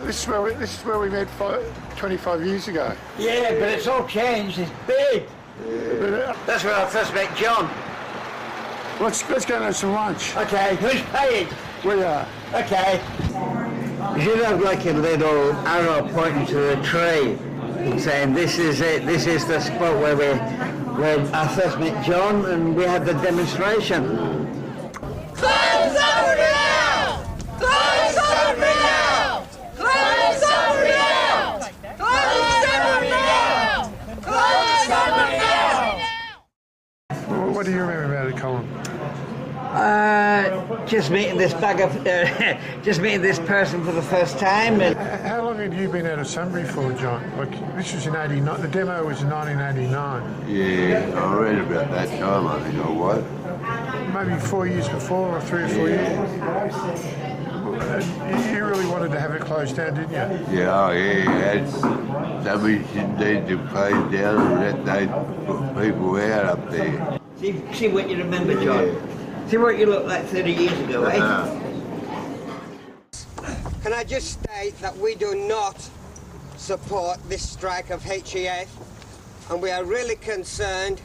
This is where we met 25 years ago. Yeah, but it's all changed. It's big. Yeah. That's where I first met John. Let's go and have some lunch. Okay, who's paying? We are. Okay. You have like a little arrow pointing to a tree, saying this is it. This is the spot where I first met John, and we had the demonstration. Close over now! Close over now! Close over now! Close over now! Close over now! What do you remember about it, Colin? Just meeting this just meeting this person for the first time. And How long had you been out of Sunbury for, John? Like, this was in '89. The demo was in 1989. Yeah, I read about that time, I think I was. Maybe 4 years before, or 3 or 4 years. You really wanted to have it closed down, didn't you? Yeah, oh yeah, somebody needed to close down and let they put people out up there. see what you remember, John. Yeah. See what you looked like 30 years ago, eh? Can I just state that we do not support this strike of HEF, and we are really concerned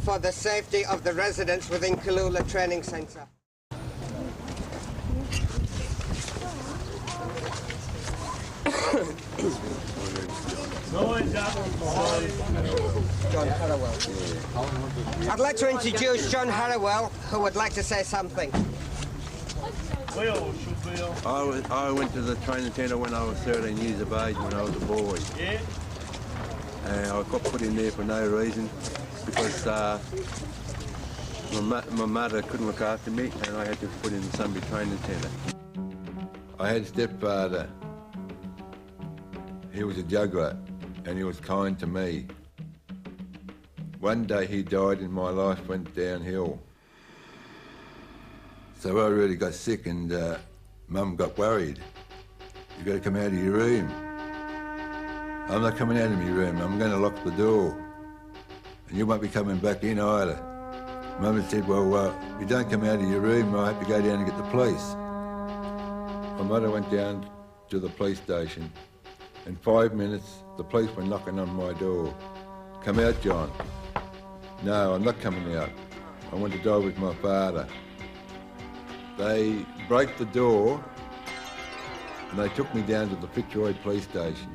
for the safety of the residents within Kalula Training Centre. John Harrowell. I'd like to introduce John Harrowell, who would like to say something. I went to the training centre when I was 13 years of age, when I was a boy. Yeah. And I got put in there for no reason, because my mother couldn't look after me, and I had to put in the Sunbury Training Centre. I had a stepfather. He was a juggler, and he was kind to me. One day he died and my life went downhill. So I really got sick, and Mum got worried. "You've got to come out of your room." "I'm not coming out of my room, I'm going to lock the door. And you won't be coming back in either." Mum had said, well, if you don't come out of your room, I have to go down and get the police. My mother went down to the police station. In 5 minutes, the police were knocking on my door. "Come out, John." "No, I'm not coming out. I want to die with my father." They broke the door and they took me down to the Fitzroy police station.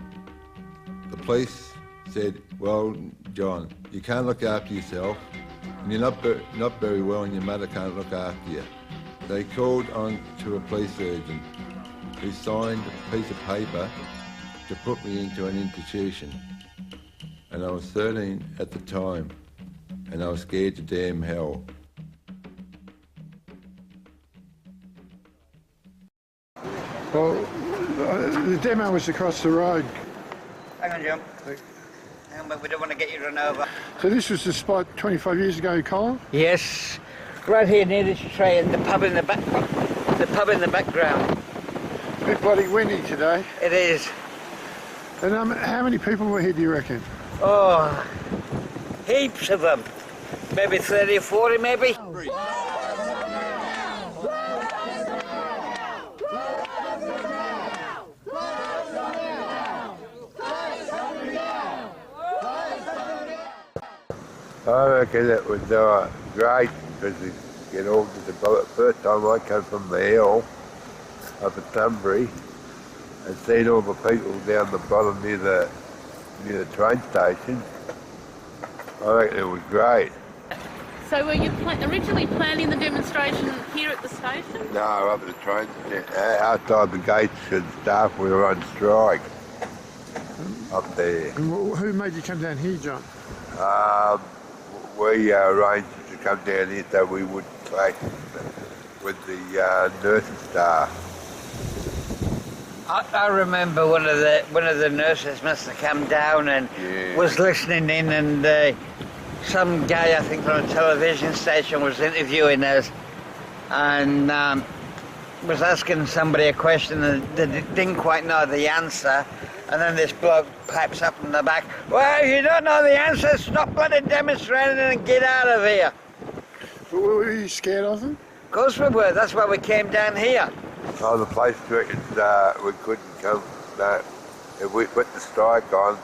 The police said, "Well, John, you can't look after yourself, and you're not very well, and your mother can't look after you." They called on to a police surgeon who signed a piece of paper to put me into an institution. And I was 13 at the time, and I was scared to damn hell. Well, the demo was across the road. Hang on, John. We don't want to get you run over. So this was the spot 25 years ago, Colin? Yes, right here near this tree, and the pub in the back. The pub in the background. A bit bloody windy today. It is. And how many people were here, do you reckon? Oh, heaps of them. Maybe 30 or 40, maybe. I reckon it was great, because you know, the first time I came from the hill up at Sunbury and seen all the people down the bottom near the train station, I reckon it was great. So were you originally planning the demonstration here at the station? No, up at the train station, outside the gates, and staff were on strike up there. And who made you come down here, John? We arranged to come down here so we would clash with the nursing staff. I remember one of the nurses must have come down and was listening in, and some guy, I think from a television station, was interviewing us, and was asking somebody a question and they didn't quite know the answer. And then this bloke pipes up in the back, "Well, you don't know the answer, stop bloody demonstrating and get out of here." Were you scared of them? Of course we were, that's why we came down here. Oh, the place reckons we couldn't come. No, if we put the strike on,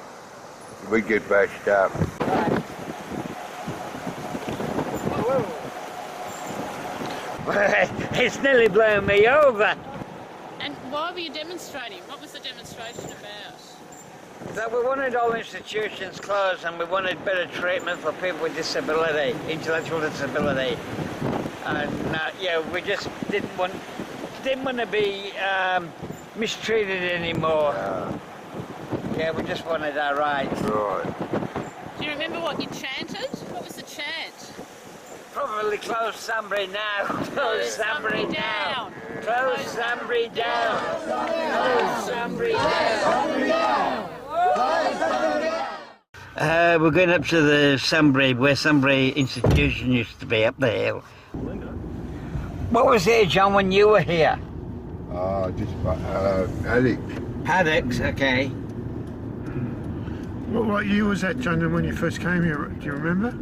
we'd get bashed up. It's nearly blown me over. And why were you demonstrating? What was the demonstration about? That we wanted all institutions closed and we wanted better treatment for people with disability, intellectual disability. And yeah, we just didn't want to be mistreated anymore. Yeah, we just wanted our rights. Right. Do you remember what you chanted? What was the chant? Probably close Sunbury now. Close Sunbury down. Close Sunbury down. Close Sunbury down. We're going up to the Sunbury, where Sunbury Institution used to be, up the hill. What was here, John, when you were here? Just paddock. Paddocks, okay. What year was that, John, when you first came here? Do you remember?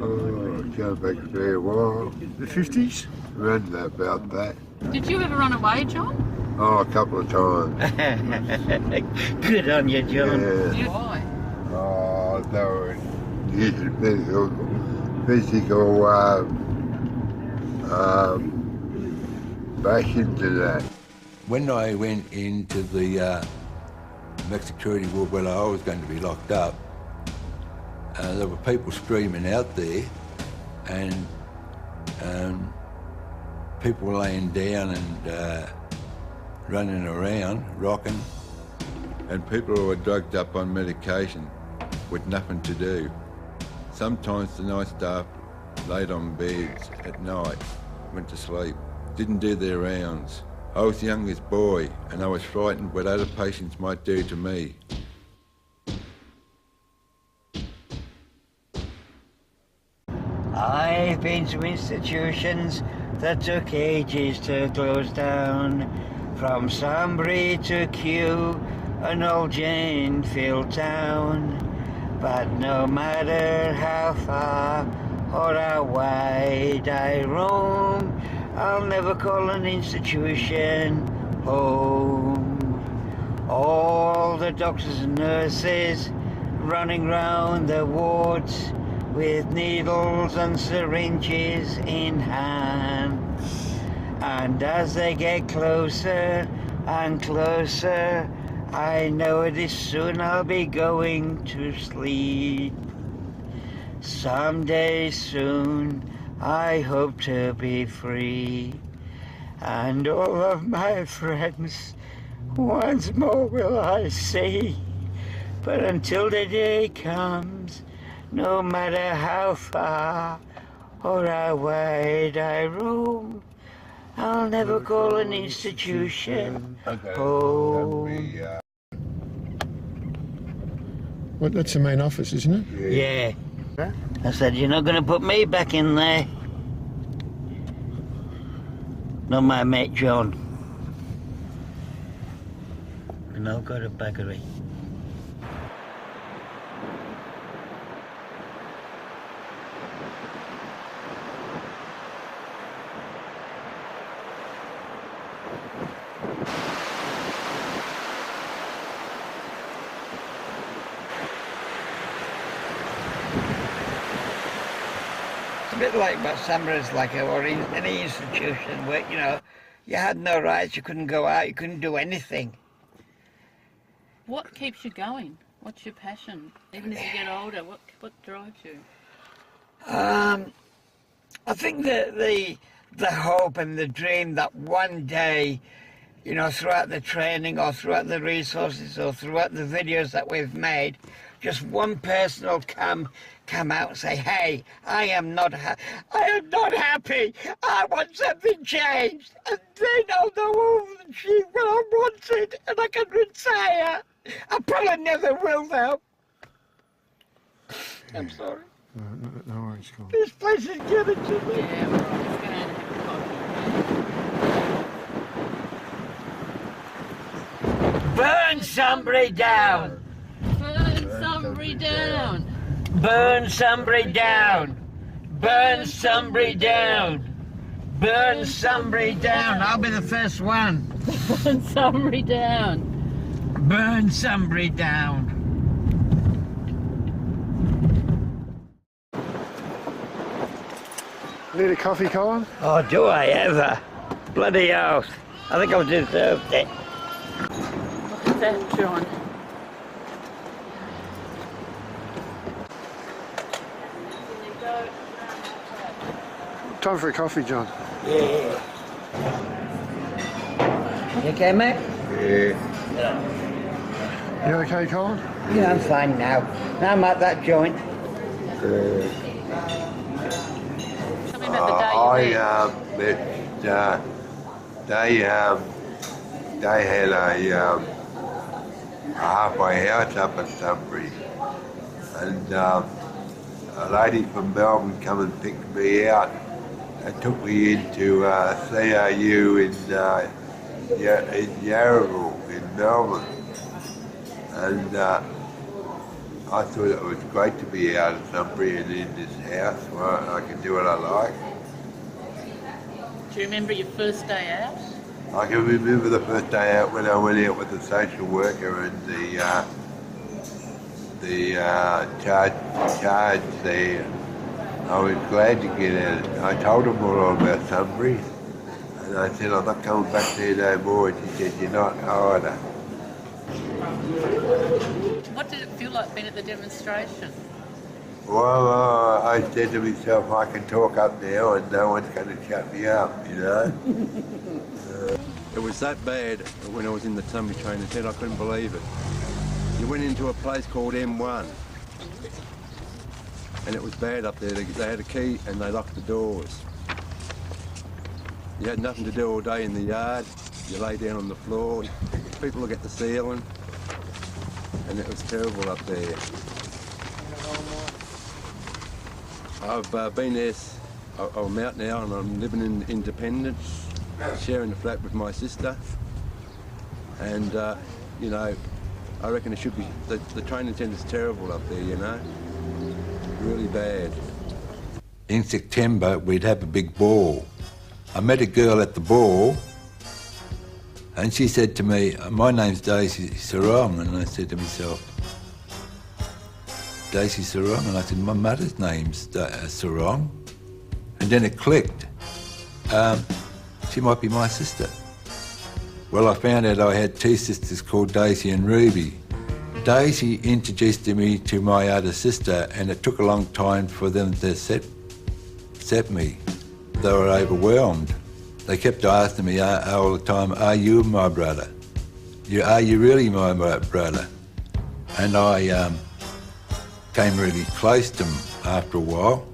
Oh, going back a fair while. The 50s? Around about that. Did you ever run away, John? Oh, a couple of times. Good on you, John. Yeah. Why? Oh, they were physical back into that. When I went into the next security ward where I was going to be locked up, there were people screaming out there, and people were laying down and running around, rocking, and people who were drugged up on medication with nothing to do. Sometimes the night staff laid on beds at night, went to sleep, didn't do their rounds. I was the youngest boy, and I was frightened what other patients might do to me. I've been to institutions that took ages to close down, from Sunbury to Kew, an old Janefield town. But no matter how far or how wide I roam, I'll never call an institution home. All the doctors and nurses running round the wards with needles and syringes in hand. And as they get closer and closer, I know it is soon I'll be going to sleep. Someday soon I hope to be free, and all of my friends once more will I see. But until the day comes, no matter how far or how wide I roam, I'll never call an institution home. Well, that's the main office, isn't it? Yeah. I said, you're not going to put me back in there. Not my mate John. And I've got a baggery. It's a bit like what Sunbury's like, or in any institution where, you know, you had no rights, you couldn't go out, you couldn't do anything. What keeps you going? What's your passion? Even as you get older, what drives you? I think the hope and the dream that one day, you know, throughout the training or throughout the resources or throughout the videos that we've made, just one person will come out and say, hey, I am not happy. I want something changed. And they know the woman, she will want it, and I can retire. I probably never will, though. I'm sorry. No worries, Colin. This place is getting to me. Yeah, we're always going to have a coffee. Burn Sunbury down! Burn Sunbury down! Burn Sunbury down! Burn Sunbury down! Burn Sunbury down. I'll be the first one. Burn Sunbury down. Burn Sunbury down. Need a coffee, Colin? Oh, do I ever? Bloody hell. I think I've deserved it. What's that, John? Time for a coffee, John. Yeah. You okay, mate? You okay, Colin? Yeah, I'm fine now. Now I'm at that joint. Tell me about the day you met. They had a halfway house up at Sunbury, and a lady from Melbourne come and picked me out and took me into CRU in Yarraville in Melbourne, and I thought it was great to be out of Sunbury and in this house where I can do what I like. Do you remember your first day out? I can remember the first day out when I went out with the social worker and the charge there. I was glad to get out. I told them all about Sunbury, and I said, I'm not coming back there no more. And she said, you're not either. What did it feel like being at the demonstration? Well, I said to myself, I can talk up now and no one's going to shut me up, you know. It was that bad when I was in the Sunbury training tent, I couldn't believe it. You went into a place called M1, and it was bad up there. They had a key and they locked the doors. You had nothing to do all day in the yard. You lay down on the floor. People look at the ceiling, and it was terrible up there. I've been there, I'm out now and I'm living in Independence, sharing a flat with my sister, and you know, I reckon it should be, the training tent is terrible up there, you know, really bad. In September we'd have a big ball. I met a girl at the ball and she said to me, my name's Daisy Sarong, and I said to myself, Daisy Sarong, and I said, my mother's name's Sarong, and then it clicked. She might be my sister. Well, I found out I had two sisters called Daisy and Ruby. Daisy introduced me to my other sister, and it took a long time for them to accept me. They were overwhelmed. They kept asking me all the time, are you my brother? Are you really my brother? And I came really close to them after a while.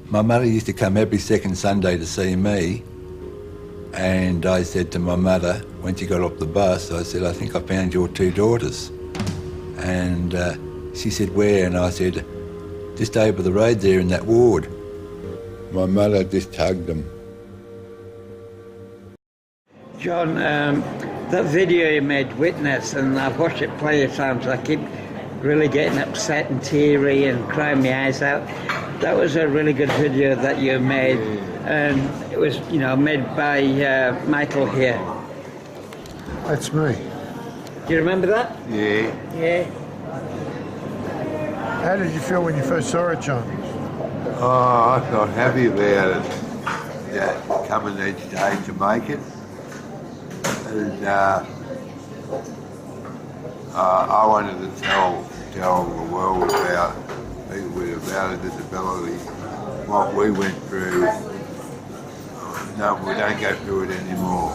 My mother used to come every second Sunday to see me, and I said to my mother, when she got off the bus, I said, I think I found your two daughters. And she said, where? And I said, just over the road there in that ward. My mother just hugged them. John, that video you made, Witness, and I've watched it plenty of times. I keep really getting upset and teary and crying my eyes out. That was a really good video that you made, and it was, you know, made by Michael here. That's me. Do you remember that? Yeah. Yeah. How did you feel when you first saw it, John? Oh, I felt happy about it. Yeah, coming each day to make it. And I wanted to tell the world about people without a disability, what we went through. No, we don't go through it anymore.